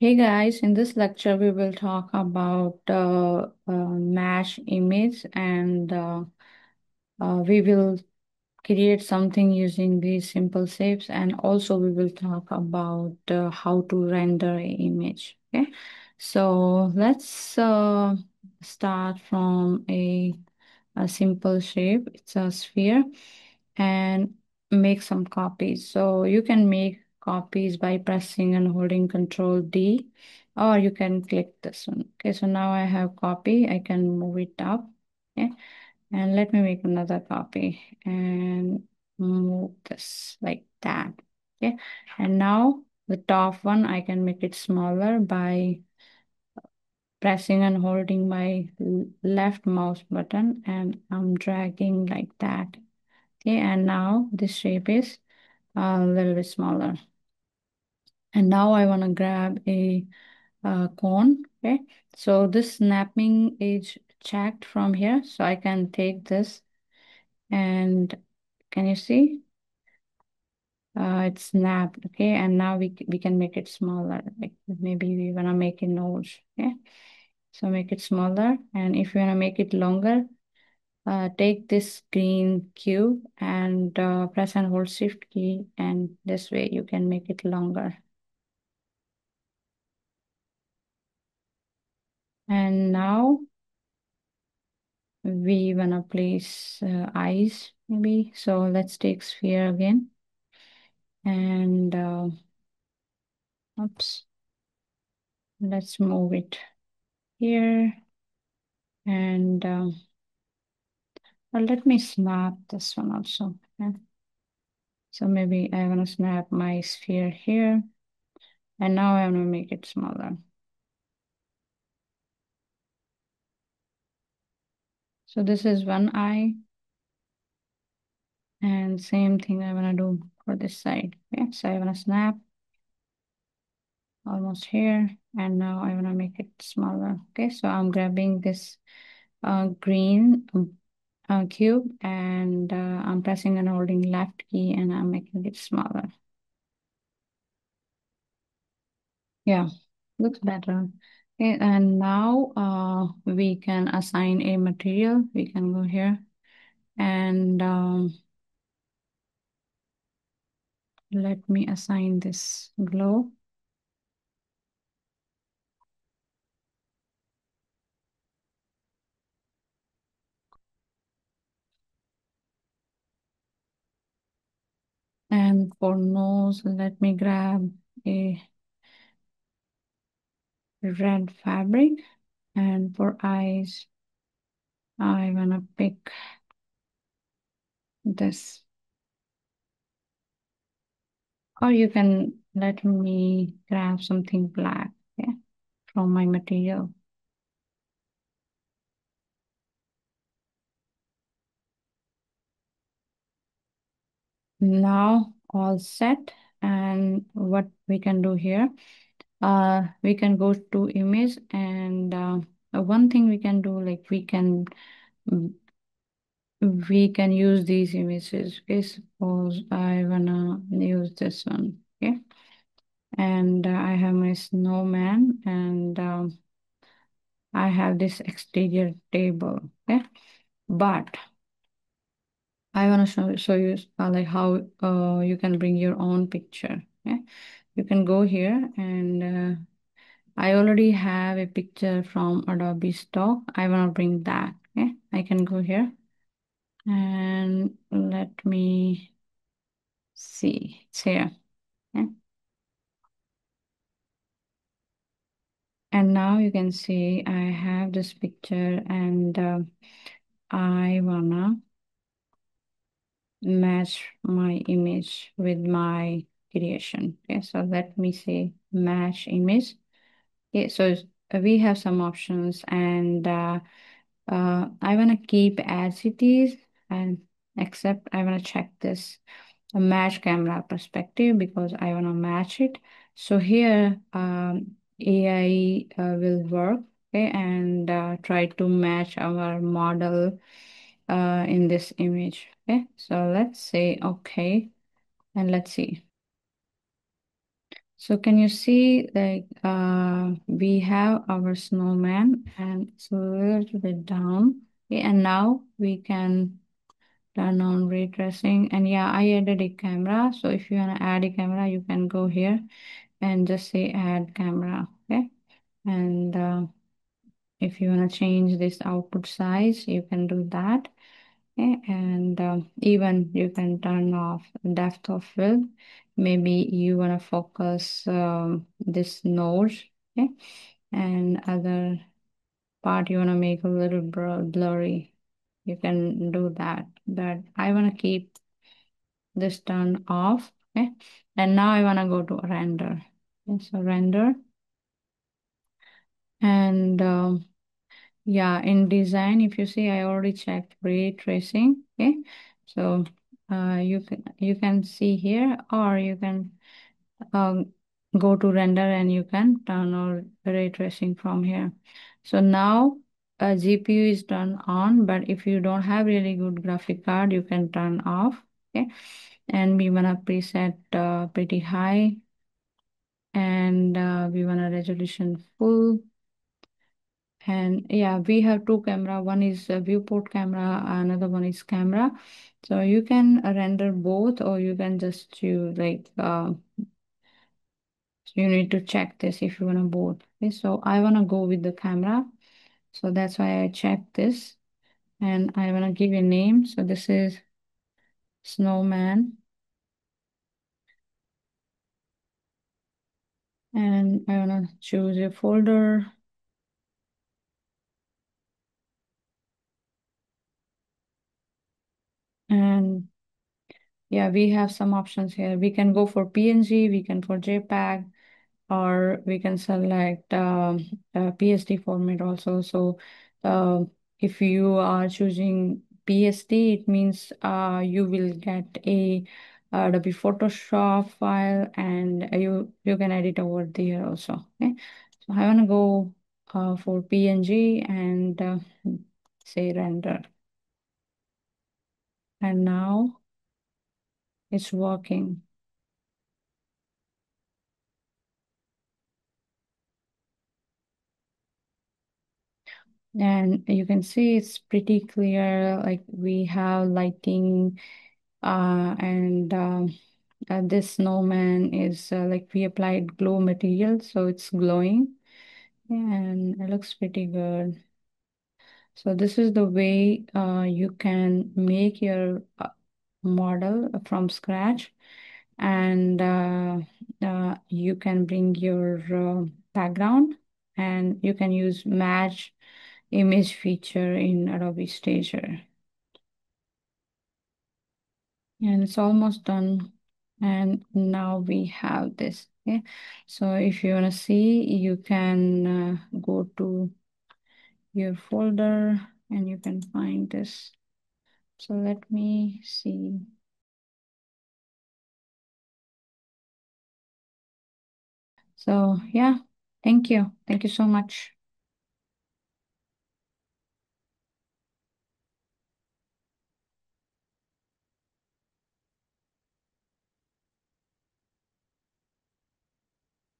Hey guys, in this lecture we will talk about mesh image and we will create something using these simple shapes, and also we will talk about how to render an image. Okay, so let's start from a simple shape. It's a sphere, and make some copies. So you can make copies by pressing and holding Control D, or you can click this one. Okay, so now I have copy. I can move it up. Okay, and let me make another copy and move this like that. Okay, and now the top one I can make it smaller by pressing and holding my left mouse button, and I'm dragging like that. Okay, and now this shape is a little bit smaller. And now I want to grab a cone. Okay, so this snapping is checked from here, so I can take this and can you see? It's snapped. Okay, and now we can make it smaller. Like maybe we wanna make a nose. Okay, so make it smaller, and if you wanna make it longer, take this green cube and press and hold Shift key, and this way you can make it longer. And now we wanna place eyes maybe. So let's take sphere again and oops, let's move it here and let me snap this one also. Okay. So maybe I wanna snap my sphere here, and now I wanna make it smaller. So this is one eye, and same thing I wanna do for this side. Okay, so I wanna snap almost here, and now I wanna make it smaller. Okay, so I'm grabbing this green cube, and I'm pressing and holding left key, and I'm making it smaller. Yeah, looks better. Okay, and now we can assign a material. We can go here and let me assign this glow. And for nose, let me grab a red fabric. And for eyes, I wanna pick this. Or you can let me grab something black, okay, from my material. Now all set. And what we can do here, we can go to image, and one thing we can do, like we can use these images. Okay, suppose I wanna use this one. Okay, and I have my snowman, and I have this exterior table. Okay, but I want to show you like how you can bring your own picture. Okay, you can go here, and I already have a picture from Adobe stock. I want to bring that. Okay, I can go here and let me see. It's here. Okay. And now you can see I have this picture, and I wanna match my image with my creation. Okay, so let me say match image. Okay, so we have some options, and I want to keep as it is, and except I want to check this match camera perspective because I want to match it. So here AI will work, okay, and try to match our model in this image. Okay, so let's say okay, and let's see. So can you see like we have our snowman and it's a little bit down. Okay, and now we can turn on ray tracing. And yeah, I added a camera. So if you want to add a camera, you can go here and just say add camera. Okay. And if you want to change this output size, you can do that. Okay. And even you can turn off depth of field. Maybe you want to focus this node. Okay. And other part you want to make a little blurry. You can do that. But I want to keep this turned off. Okay. And now I want to go to render. Okay, so render. And yeah, in design, if you see, I already checked ray tracing. Okay. So you can see here, or you can um, go to render and you can turn on ray tracing from here. So now GPU is turned on, but if you don't have really good graphic card, you can turn off. Okay. And we wanna preset pretty high, and we want a resolution full. And yeah, we have two camera. One is a viewport camera, another one is camera. So you can render both, or you can just choose like you need to check this if you want to both. Okay, so I want to go with the camera. So that's why I check this, and I want to give a name. So this is snowman, and I want to choose a folder. And yeah, we have some options here. We can go for PNG, we can for JPEG, or we can select PSD format also. So uh, if you are choosing PSD, it means you will get a Adobe Photoshop file, and you can edit over there also. Okay, so I want to go for PNG and say render, and now it's working. And you can see it's pretty clear, like we have lighting, and this snowman is like we applied glow material, so it's glowing. And it looks pretty good. So this is the way you can make your model from scratch, and you can bring your background, and you can use match image feature in Adobe Stager. And it's almost done. And now we have this. Okay. So if you want to see, you can go to your folder and you can find this. So let me see. So yeah, thank you. Thank you so much.